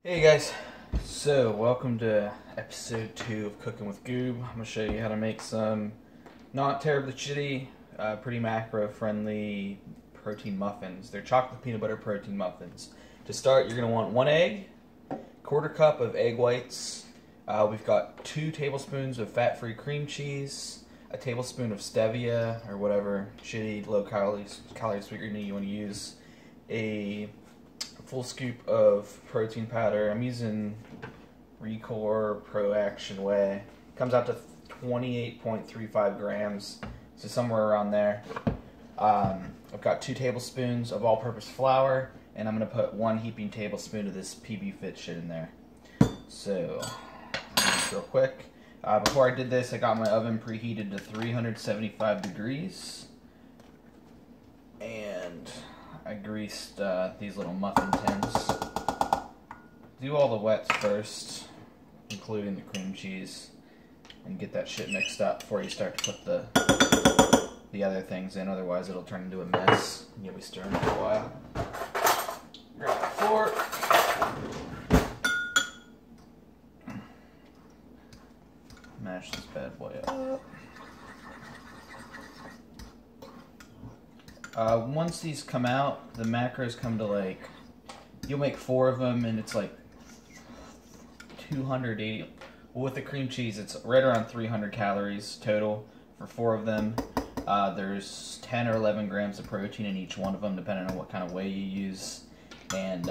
Hey guys, so welcome to episode 2 of Cooking with Goob. I'm going to show you how to make some not terribly shitty, pretty macro friendly protein muffins. They're chocolate peanut butter protein muffins. To start, you're going to want 1 egg, 1/4 cup of egg whites. We've got 2 tablespoons of fat-free cream cheese, a tablespoon of stevia or whatever shitty low calorie sweetener you want to use, a full scoop of protein powder. I'm using Recore Pro Action Whey. Comes out to 28.35 grams, so somewhere around there. I've got 2 tablespoons of all-purpose flour, and I'm going to put 1 heaping tablespoon of this PB Fit shit in there. So, just real quick. Before I did this, I got my oven preheated to 375 degrees. And I greased these little muffin tins. Do all the wets first, including the cream cheese, and get that shit mixed up before you start to put the other things in. Otherwise, it'll turn into a mess, and you'll be stirring for a while. Grab a fork. Mash this bad boy up. Once these come out, the macros come to like, you'll make 4 of them and it's like 280. Well, with the cream cheese, it's right around 300 calories total for 4 of them. There's 10 or 11 grams of protein in each one of them, depending on what kind of whey you use, and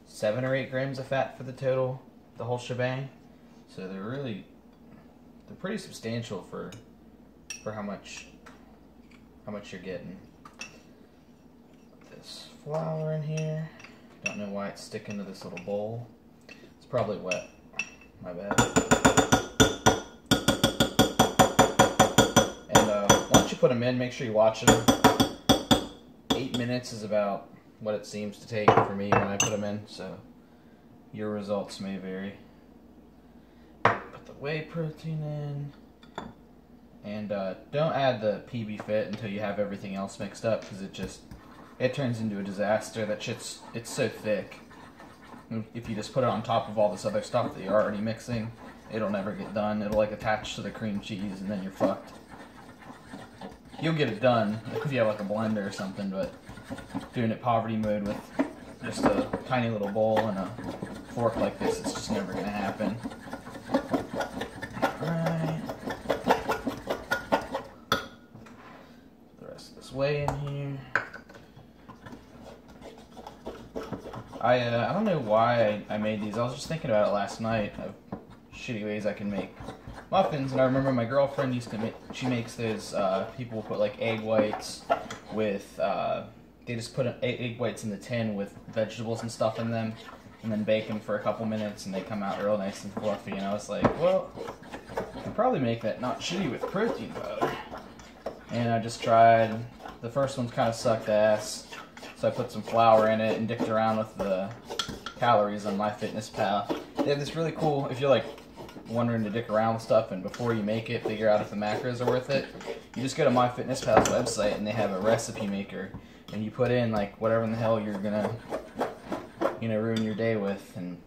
7 or 8 grams of fat for the total, the whole shebang. So they're pretty substantial for how much you're getting. Put this flour in here. Don't know why it's sticking to this little bowl. It's probably wet. My bad. And once you put them in, make sure you watch them. 8 minutes is about what it seems to take for me when I put them in, so your results may vary. Put the whey protein in. And don't add the PB Fit until you have everything else mixed up, because it turns into a disaster. That shit's so thick. If you just put it on top of all this other stuff that you're already mixing, it'll never get done. It'll like attach to the cream cheese, and then you're fucked. You'll get it done if you have like a blender or something, but doing it poverty mode with just a tiny little bowl and a fork like this, it's just never gonna happen. Whey in here. I don't know why I made these. I was just thinking about it last night of shitty ways I can make muffins, and I remember my girlfriend used to make. She makes those. People put like egg whites with. They just put egg whites in the tin with vegetables and stuff in them, and then bake them for a couple minutes, and they come out real nice and fluffy. And I was like, well, I could probably make that not shitty with protein powder. And I just tried. The first one's kind of sucked ass, so I put some flour in it and dicked around with the calories on MyFitnessPal. They have this really cool, if you're like wondering to dick around with stuff and before you make it, figure out if the macros are worth it, you just go to MyFitnessPal's website and they have a recipe maker, and you put in like whatever in the hell you're gonna, ruin your day with, and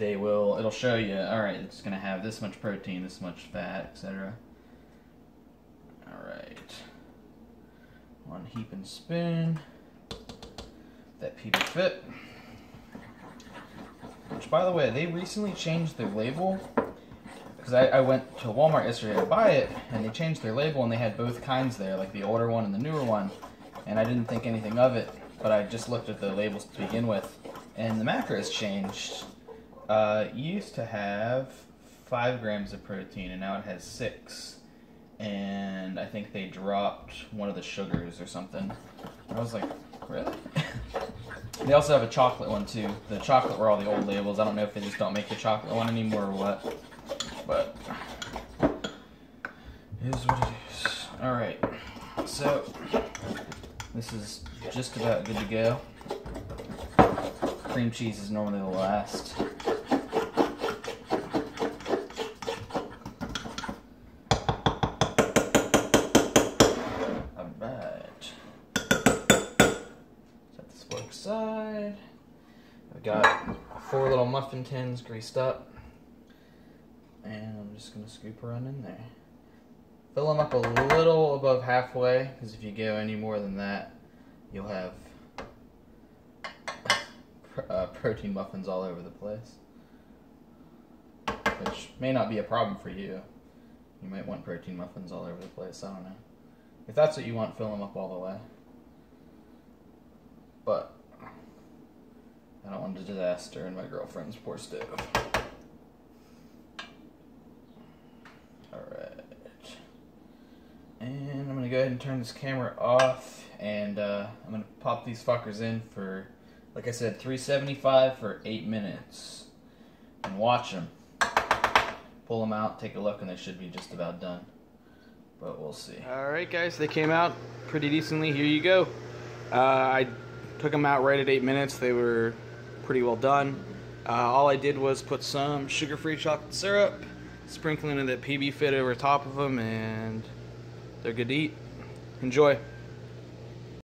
it'll show you, alright, it's gonna have this much protein, this much fat, etc. Alright. 1 heaping spoon. That PB Fit. Which, by the way, they recently changed their label. Because I went to Walmart yesterday to buy it, and they changed their label, and they had both kinds there, like the older one and the newer one. And I didn't think anything of it, but I just looked at the labels to begin with. And the macros changed. It used to have 5 grams of protein, and now it has 6. And I think they dropped one of the sugars or something. I was like, really? They also have a chocolate one too. The chocolate were all the old labels. I don't know if they just don't make the chocolate one anymore or what. But it is what it is. Alright. So this is just about good to go. Cream cheese is normally the last. Got 4 little muffin tins greased up, and I'm just going to scoop her on in there. Fill them up a little above halfway, because if you go any more than that, you'll have protein muffins all over the place, which may not be a problem for you. You might want protein muffins all over the place, I don't know. If that's what you want, fill them up all the way. But I don't want a disaster in my girlfriend's poor stove. Alright. And I'm going to go ahead and turn this camera off, and I'm going to pop these fuckers in for, like I said, 375 for 8 minutes. And watch them. Pull them out, take a look, and they should be just about done. But we'll see. Alright guys, they came out pretty decently. Here you go. I took them out right at 8 minutes. They were pretty well done. All I did was put some sugar-free chocolate syrup, sprinkling in the PB fit over top of them, and they're good to eat. Enjoy.